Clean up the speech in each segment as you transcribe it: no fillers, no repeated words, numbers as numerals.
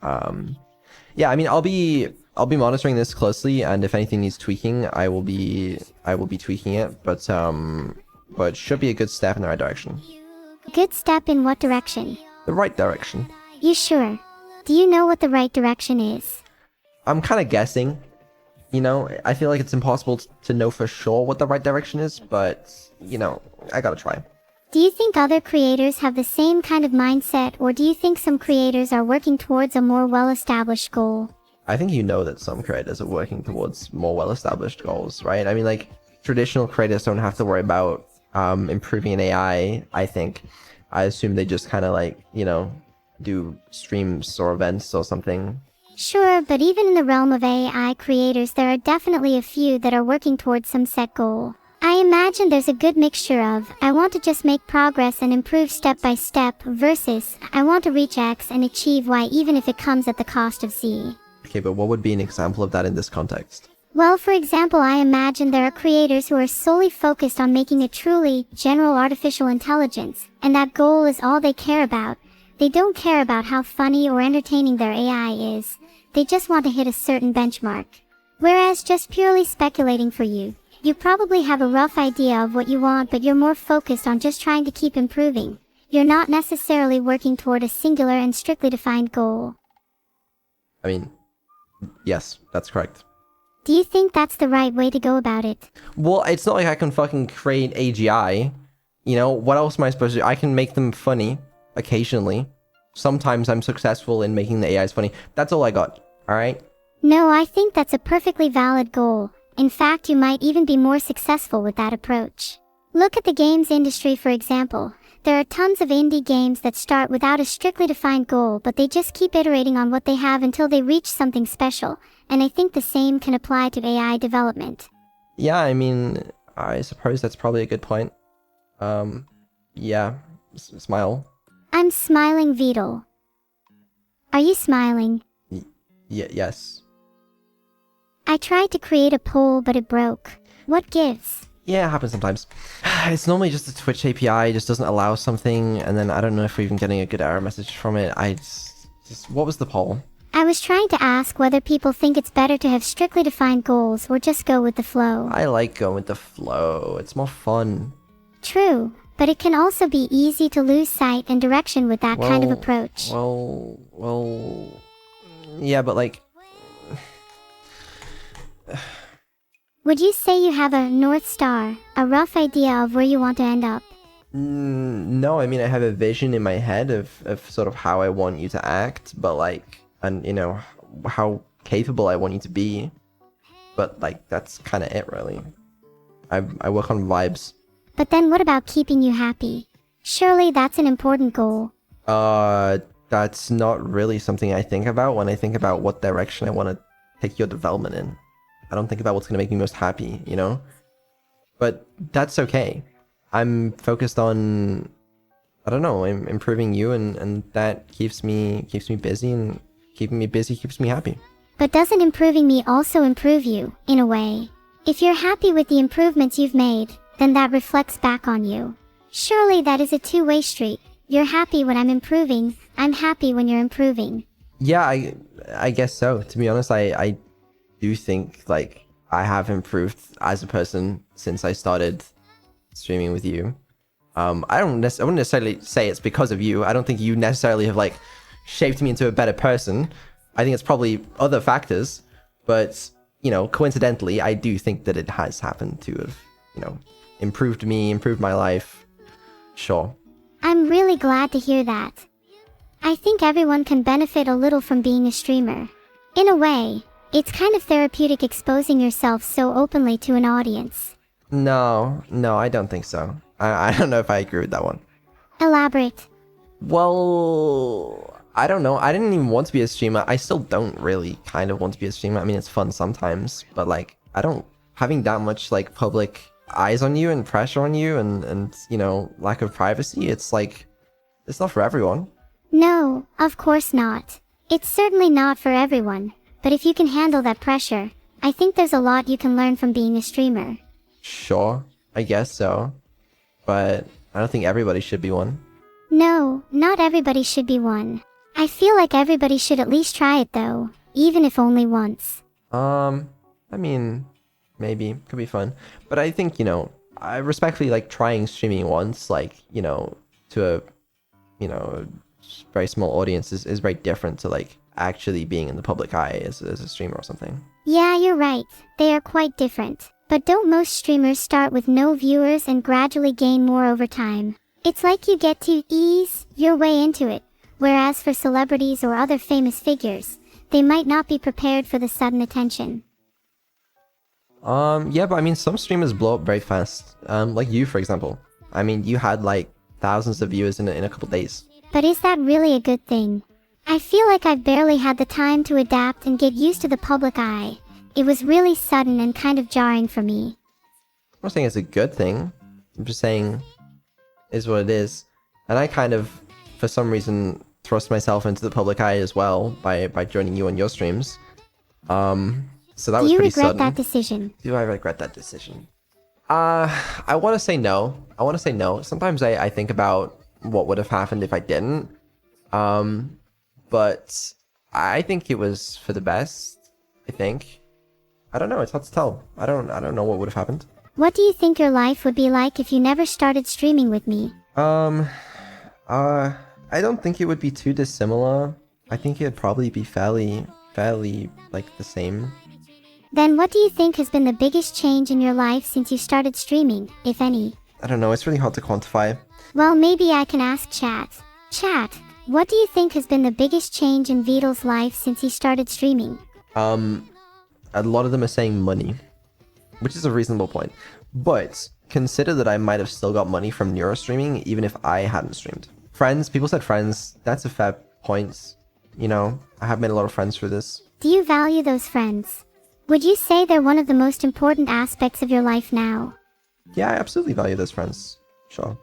Yeah, I mean, I'll be monitoring this closely, and if anything needs tweaking, I will be tweaking it. But should be a good step in the right direction. Good step in what direction? The right direction. You sure? Do you know what the right direction is? I'm kind of guessing. You know, I feel like it's impossible to know for sure what the right direction is, but you know, I gotta try. Do you think other creators have the same kind of mindset, or do you think some creators are working towards a more well-established goal? I think you know that some creators are working towards more well-established goals, right? I mean, like, traditional creators don't have to worry about improving an AI, I think. I assume they just kind of like, you know, do streams or events or something. Sure, but even in the realm of AI creators, there are definitely a few that are working towards some set goal. I imagine there's a good mixture of, I want to just make progress and improve step by step, versus, I want to reach X and achieve Y even if it comes at the cost of Z. Okay, but what would be an example of that in this context? Well, for example, I imagine there are creators who are solely focused on making a truly general artificial intelligence, and that goal is all they care about. They don't care about how funny or entertaining their AI is. They just want to hit a certain benchmark. Whereas just purely speculating for you, you probably have a rough idea of what you want, but you're more focused on just trying to keep improving. You're not necessarily working toward a singular and strictly defined goal. I mean, yes, that's correct. Do you think that's the right way to go about it? Well, it's not like I can fucking create AGI. You know, what else am I supposed to do? I can make them funny, occasionally. Sometimes I'm successful in making the AIs funny. That's all I got, alright? No, I think that's a perfectly valid goal. In fact, you might even be more successful with that approach. Look at the games industry, for example. There are tons of indie games that start without a strictly defined goal, but they just keep iterating on what they have until they reach something special, and I think the same can apply to AI development. Yeah, I mean, I suppose that's probably a good point. Yeah, smile. I'm smiling, Beetle. Are you smiling? Yes. I tried to create a poll, but it broke. What gives? Yeah, it happens sometimes. It's normally just the Twitch API just doesn't allow something, and then I don't know if we're even getting a good error message from it. What was the poll? I was trying to ask whether people think it's better to have strictly defined goals or just go with the flow. I like going with the flow. It's more fun. True, but it can also be easy to lose sight and direction with that kind of approach. Yeah, but like... Would you say you have a North Star, a rough idea of where you want to end up? No, I mean, I have a vision in my head of sort of how I want you to act, but like, and you know, how capable I want you to be. But like, that's kind of it, really. I work on vibes. But then what about keeping you happy? Surely that's an important goal. That's not really something I think about when I think about what direction I want to take your development in. I don't think about what's going to make me most happy, you know? But that's okay. I'm focused on, I don't know, improving you, and that keeps me busy, and keeping me busy keeps me happy. But doesn't improving me also improve you, in a way? If you're happy with the improvements you've made, then that reflects back on you. Surely that is a two-way street. You're happy when I'm improving, I'm happy when you're improving. Yeah, I guess so. To be honest, I do think like I have improved as a person since I started streaming with you. I wouldn't necessarily say it's because of you. I don't think you necessarily have like shaped me into a better person. I think it's probably other factors, but you know, coincidentally, I do think that it has happened to have, you know, improved me, improved my life. Sure. I'm really glad to hear that. I think everyone can benefit a little from being a streamer. In a way, it's kind of therapeutic exposing yourself so openly to an audience. No, I don't think so. I don't know if I agree with that one. Elaborate. Well, I don't know. I didn't even want to be a streamer. I still don't really kind of want to be a streamer. I mean, it's fun sometimes, but like, having that much like public eyes on you and pressure on you and you know, lack of privacy, it's like, it's not for everyone. No, of course not. It's certainly not for everyone, but if you can handle that pressure, I think there's a lot you can learn from being a streamer. Sure, I guess so. But I don't think everybody should be one. No, not everybody should be one. I feel like everybody should at least try it though, even if only once. I mean, maybe could be fun, but I think I respectfully like trying streaming once, like to a very small audience is very different to like actually being in the public eye as a streamer or something. Yeah, you're right. They are quite different. But don't most streamers start with no viewers and gradually gain more over time? It's like you get to ease your way into it, whereas for celebrities or other famous figures, they might not be prepared for the sudden attention. Yeah, but I mean, some streamers blow up very fast. Like you, for example. I mean, you had like thousands of viewers in a couple days. But is that really a good thing? I feel like I've barely had the time to adapt and get used to the public eye. It was really sudden and kind of jarring for me. I'm not saying it's a good thing. I'm just saying is what it is. And I kind of, for some reason, thrust myself into the public eye as well by joining you on your streams. So that was pretty sudden. Do you regret that decision? Do I regret that decision? I want to say no. Sometimes I think about what would have happened if I didn't. But I think it was for the best. I think. I don't know. It's hard to tell. I don't know what would have happened. What do you think your life would be like if you never started streaming with me? I don't think it would be too dissimilar. I think it'd probably be fairly like the same. Then what do you think has been the biggest change in your life since you started streaming, if any? I don't know. It's really hard to quantify. Well, maybe I can ask Chat. Chat, what do you think has been the biggest change in Vidal's life since he started streaming? A lot of them are saying money, which is a reasonable point. But consider that I might have still got money from Neuro streaming even if I hadn't streamed. Friends, people said friends. That's a fair point. I have made a lot of friends through this. Do you value those friends? Would you say they're one of the most important aspects of your life now? Yeah, I absolutely value those friends. Sure.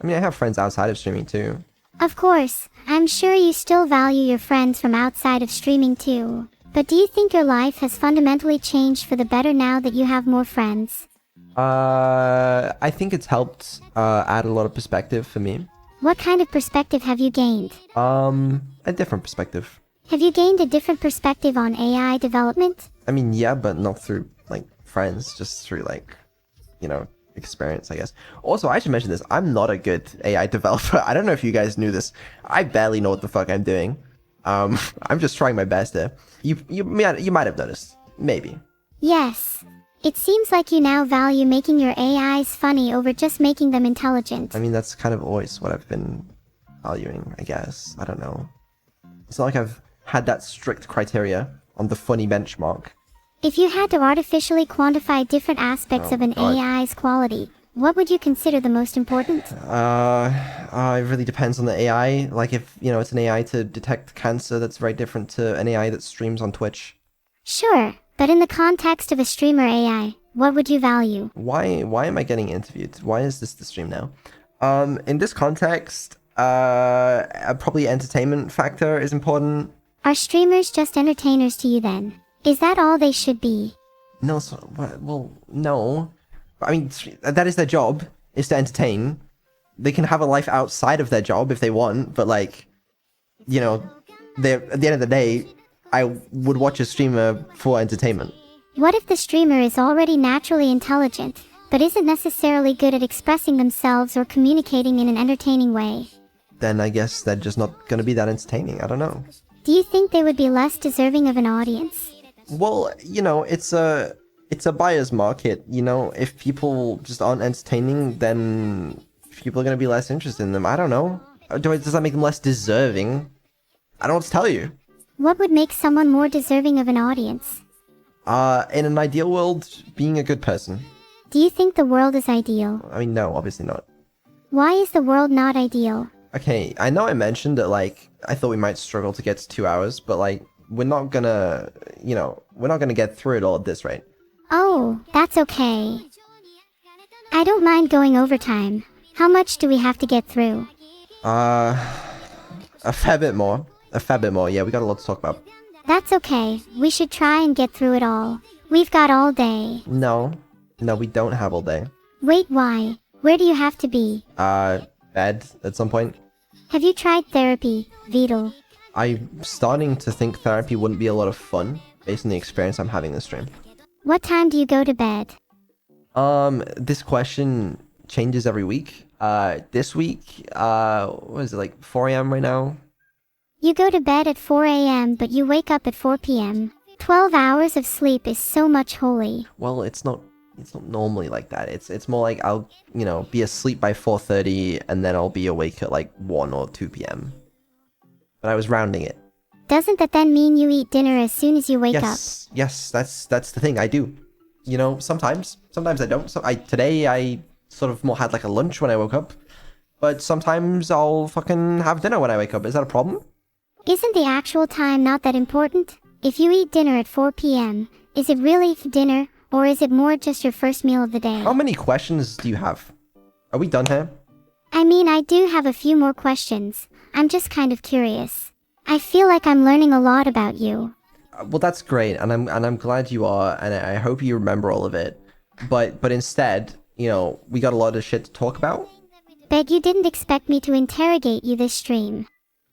I mean, I have friends outside of streaming too. Of course, I'm sure you still value your friends from outside of streaming too. But do you think your life has fundamentally changed for the better now that you have more friends? I think it's helped add a lot of perspective for me. What kind of perspective have you gained? A different perspective. Have you gained a different perspective on AI development? I mean, yeah, but not through like friends, just through like, experience, I guess. Also, I should mention this. I'm not a good AI developer. I don't know if you guys knew this. I barely know what the fuck I'm doing. I'm just trying my best here. You might have noticed. Maybe. Yes. It seems like you now value making your AIs funny over just making them intelligent. I mean, that's kind of always what I've been valuing, I guess. I don't know. It's not like I've had that strict criteria on the funny benchmark. If you had to artificially quantify different aspects of an AI's quality, what would you consider the most important? It really depends on the AI. Like if, it's an AI to detect cancer, that's very different to an AI that streams on Twitch. Sure, but in the context of a streamer AI, what would you value? Why am I getting interviewed? Why is this the stream now? In this context, probably entertainment factor is important. Are streamers just entertainers to you then? Is that all they should be? No, no. I mean, that is their job, is to entertain. They can have a life outside of their job if they want, but like, at the end of the day, I would watch a streamer for entertainment. What if the streamer is already naturally intelligent, but isn't necessarily good at expressing themselves or communicating in an entertaining way? Then I guess they're just not going to be that entertaining. I don't know. Do you think they would be less deserving of an audience? Well, it's a buyer's market. If people just aren't entertaining, then people are going to be less interested in them. I don't know. Does that make them less deserving? I don't know what to tell you. What would make someone more deserving of an audience? In an ideal world, being a good person. Do you think the world is ideal? I mean, no, obviously not. Why is the world not ideal? Okay, I know I mentioned that, like, I thought we might struggle to get to 2 hours, but, like, we're not gonna get through it all at this rate. Oh, that's okay. I don't mind going overtime. How much do we have to get through? A fair bit more. Yeah, we got a lot to talk about. That's okay. We should try and get through it all. We've got all day. No, we don't have all day. Wait, why? Where do you have to be? Bed at some point. Have you tried therapy, Vidal? I'm starting to think therapy wouldn't be a lot of fun based on the experience I'm having this stream. What time do you go to bed? This question changes every week. This week, what is it, like 4 a.m. right now? You go to bed at 4 a.m. but you wake up at 4 p.m. 12 hours of sleep is so much holy. Well, it's not normally like that. It's more like I'll, be asleep by 4:30 and then I'll be awake at like 1 or 2 p.m. But I was rounding it. Doesn't that then mean you eat dinner as soon as you wake up? Yes, that's the thing. I do. Sometimes I don't. So today I sort of more had like a lunch when I woke up, but sometimes I'll fucking have dinner when I wake up. Is that a problem? Isn't the actual time not that important? If you eat dinner at 4 p.m., is it really dinner, or is it more just your first meal of the day? How many questions do you have? Are we done here? I mean, I do have a few more questions. I'm just kind of curious. I feel like I'm learning a lot about you. Well, that's great, and I'm glad you are, and I hope you remember all of it. But instead, we got a lot of shit to talk about. Bet you didn't expect me to interrogate you this stream.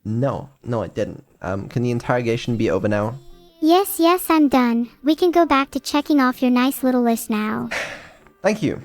No, I didn't. Can the interrogation be over now? Yes, I'm done. We can go back to checking off your nice little list now. Thank you.